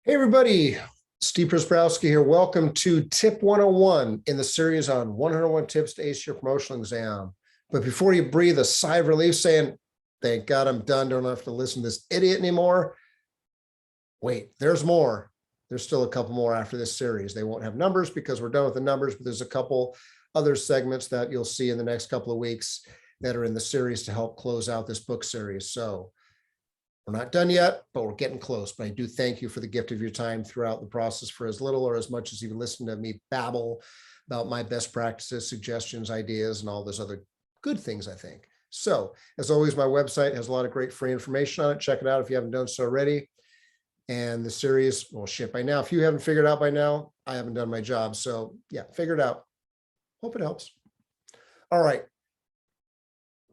Hey everybody, Steve Prasbrowski here. Welcome to Tip 101 in the series on 101 tips to ace your promotional exam. But before you breathe a sigh of relief saying, thank God I'm done, don't have to listen to this idiot anymore. Wait, there's more. There's still a couple more after this series. They won't have numbers because we're done with the numbers, but there's a couple other segments that you'll see in the next couple of weeks that are in the series to help close out this book series. So we're not done yet, but we're getting close. But I do thank you for the gift of your time throughout the process for as little or as much as you listen to me babble about my best practices, suggestions, ideas, and all those other good things, I think. So as always, my website has a lot of great free information on it. Check it out if you haven't done so already. And the series, well, shit, by now, if you haven't figured it out by now, I haven't done my job. So yeah, figure it out. Hope it helps. All right.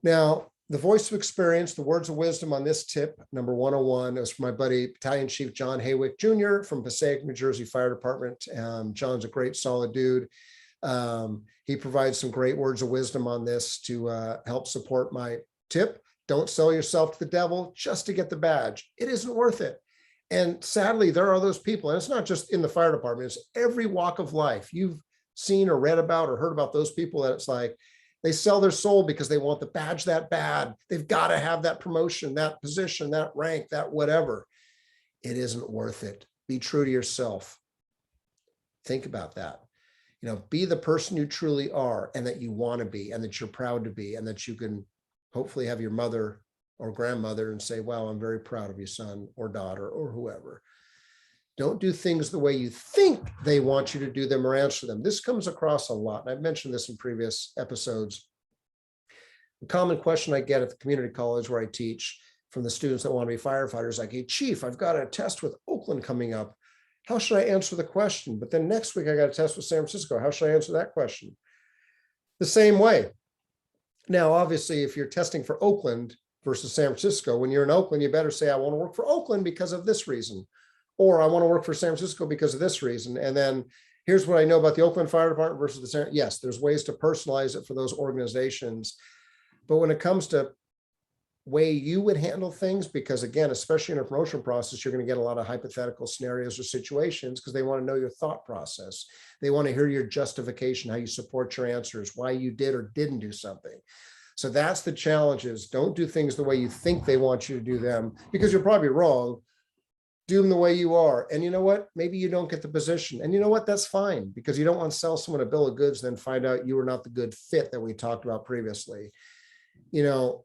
Now, the voice of experience, the words of wisdom on this tip, number 101, is from my buddy, Battalion Chief John Haywick Jr. from Passaic, New Jersey Fire Department. John's a great, solid dude. He provides some great words of wisdom on this to help support my tip. Don't sell yourself to the devil just to get the badge. It isn't worth it. And sadly, there are those people, and it's not just in the fire department, it's every walk of life. You've seen or read about or heard about those people that it's like, they sell their soul because they want the badge that bad. They've got to have that promotion, that position, that rank, that whatever. It isn't worth it. Be true to yourself. Think about that. You know, be the person you truly are and that you want to be and that you're proud to be and that you can hopefully have your mother or grandmother and say, wow, I'm very proud of you, son or daughter or whoever. Don't do things the way you think they want you to do them or answer them. This comes across a lot. And I've mentioned this in previous episodes. A common question I get at the community college where I teach from the students that want to be firefighters, like, hey, Chief, I've got a test with Oakland coming up. How should I answer the question? But then next week I got a test with San Francisco. How should I answer that question? The same way. Now, obviously, if you're testing for Oakland versus San Francisco, when you're in Oakland, you better say, I want to work for Oakland because of this reason. Or I want to work for San Francisco because of this reason. And then here's what I know about the Oakland Fire Department versus the San. Yes, there's ways to personalize it for those organizations. But when it comes to way you would handle things, because again, especially in a promotion process, you're going to get a lot of hypothetical scenarios or situations because they want to know your thought process. They want to hear your justification, how you support your answers, why you did or didn't do something. So that's the challenge is don't do things the way you think they want you to do them because you're probably wrong. Do them the way you are. And you know what? Maybe you don't get the position. And you know what? That's fine because you don't want to sell someone a bill of goods, then find out you were not the good fit that we talked about previously. You know,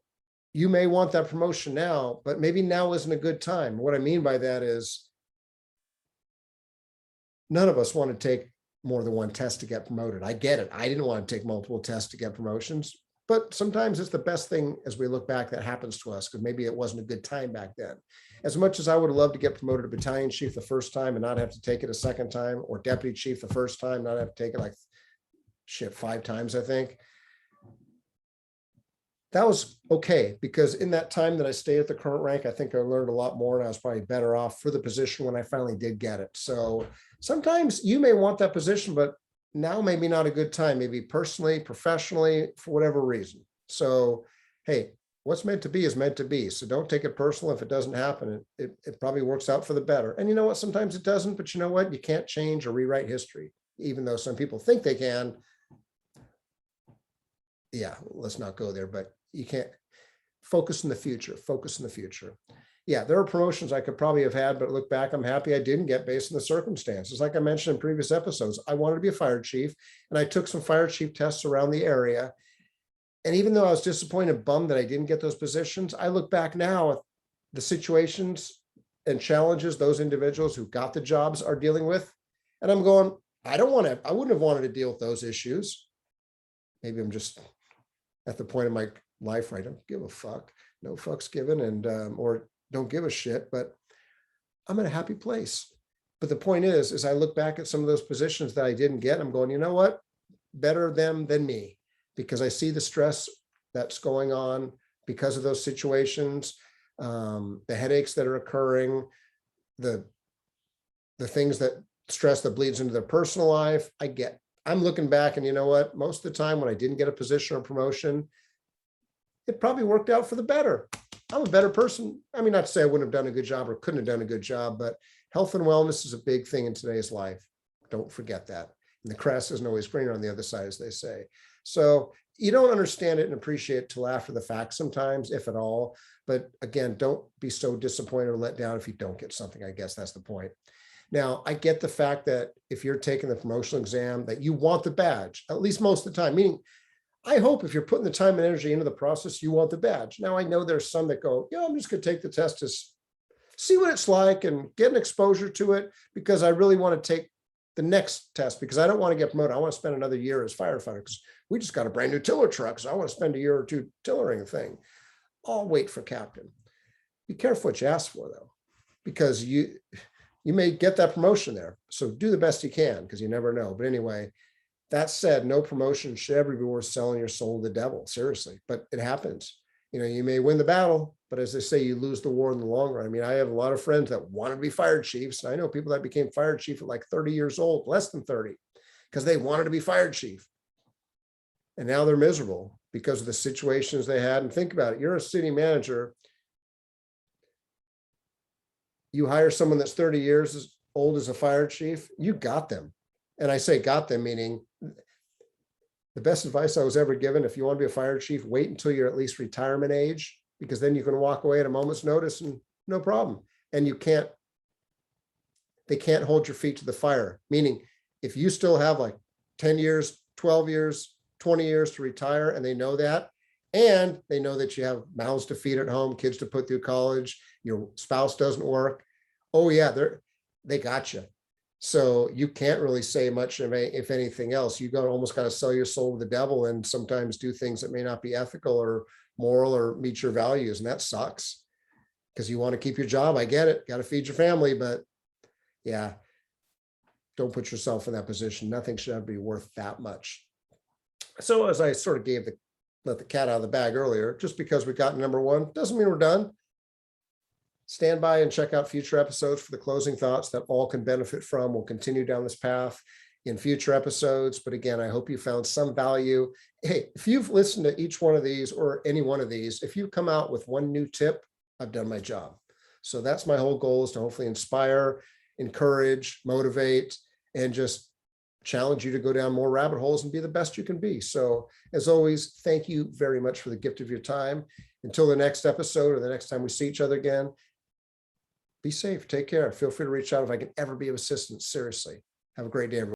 you may want that promotion now, but maybe now isn't a good time. What I mean by that is none of us want to take more than one test to get promoted. I get it. I didn't want to take multiple tests to get promotions, but sometimes it's the best thing as we look back that happens to us because maybe it wasn't a good time back then. As much as I would have loved to get promoted to battalion chief the first time and not have to take it a second time, or deputy chief the first time, not have to take it like shit 5 times, I think. That was okay because in that time that I stayed at the current rank, I think I learned a lot more and I was probably better off for the position when I finally did get it. So sometimes you may want that position, but now maybe not a good time, maybe personally, professionally, for whatever reason. So, hey, what's meant to be is meant to be. So don't take it personal. If it doesn't happen, it probably works out for the better. And you know what? Sometimes it doesn't, but you know what? You can't change or rewrite history, even though some people think they can. Yeah, let's not go there, but you can't. Focus in the future, focus in the future. Yeah, there are promotions I could probably have had, but look back, I'm happy I didn't get based on the circumstances. Like I mentioned in previous episodes, I wanted to be a fire chief and I took some fire chief tests around the area. And even though I was disappointed and bummed that I didn't get those positions, I look back now at the situations and challenges those individuals who got the jobs are dealing with. And I'm going, I wouldn't have wanted to deal with those issues. Maybe I'm just at the point of my life where I don't give a fuck, no fucks given, and or don't give a shit, but I'm in a happy place. But the point is I look back at some of those positions that I didn't get. I'm going, you know what? Better them than me, because I see the stress that's going on because of those situations, the headaches that are occurring, the things that stress that bleeds into their personal life. I'm looking back and you know what? Most of the time when I didn't get a position or promotion, it probably worked out for the better. I'm a better person. I mean, not to say I wouldn't have done a good job or couldn't have done a good job, but health and wellness is a big thing in today's life. Don't forget that. And the grass isn't always greener on the other side, as they say. So you don't understand it and appreciate it till after the fact sometimes, if at all. But again, don't be so disappointed or let down if you don't get something. I guess that's the point. Now, I get the fact that if you're taking the promotional exam, that you want the badge, at least most of the time, meaning I hope if you're putting the time and energy into the process, you want the badge. Now, I know there's some that go, yeah, I'm just going to take the test to see what it's like and get an exposure to it because I really want to take the next test because I don't want to get promoted. I want to spend another year as firefighter because we just got a brand new tiller truck. So I want to spend a year or two tillering the thing. I'll wait for captain. Be careful what you ask for though, because you may get that promotion there. So do the best you can because you never know. But anyway, that said, no promotion should ever be worth selling your soul to the devil, seriously, but it happens. You may win the battle, but as they say, you lose the war in the long run. I mean, I have a lot of friends that wanted to be fire chiefs. And I know people that became fire chief at like 30 years old, less than 30, because they wanted to be fire chief. And now they're miserable because of the situations they had. And think about it, you're a city manager. You hire someone that's 30 years as old as a fire chief, you got them. And I say got them, meaning the best advice I was ever given, if you want to be a fire chief, wait until you're at least retirement age, because then you can walk away at a moment's notice and no problem. And they can't hold your feet to the fire. Meaning if you still have like 10 years, 12 years, 20 years to retire, and they know that, and they know that you have mouths to feed at home, kids to put through college, your spouse doesn't work. Oh yeah, they got you. So you can't really say much of if anything else. You almost got to sell your soul to the devil and sometimes do things that may not be ethical or moral or meet your values. And that sucks because you want to keep your job. I get it. Got to feed your family, but yeah, don't put yourself in that position. Nothing should ever be worth that much. So as I sort of let the cat out of the bag earlier, just because we got number one doesn't mean we're done. Stand by and check out future episodes for the closing thoughts that all can benefit from. We'll continue down this path in future episodes. But again, I hope you found some value. Hey, if you've listened to each one of these or any one of these, if you come out with one new tip, I've done my job. So that's my whole goal, is to hopefully inspire, encourage, motivate, and just challenge you to go down more rabbit holes and be the best you can be. So as always, thank you very much for the gift of your time. Until the next episode or the next time we see each other again, be safe. Take care. Feel free to reach out if I can ever be of assistance. Seriously. Have a great day, everyone.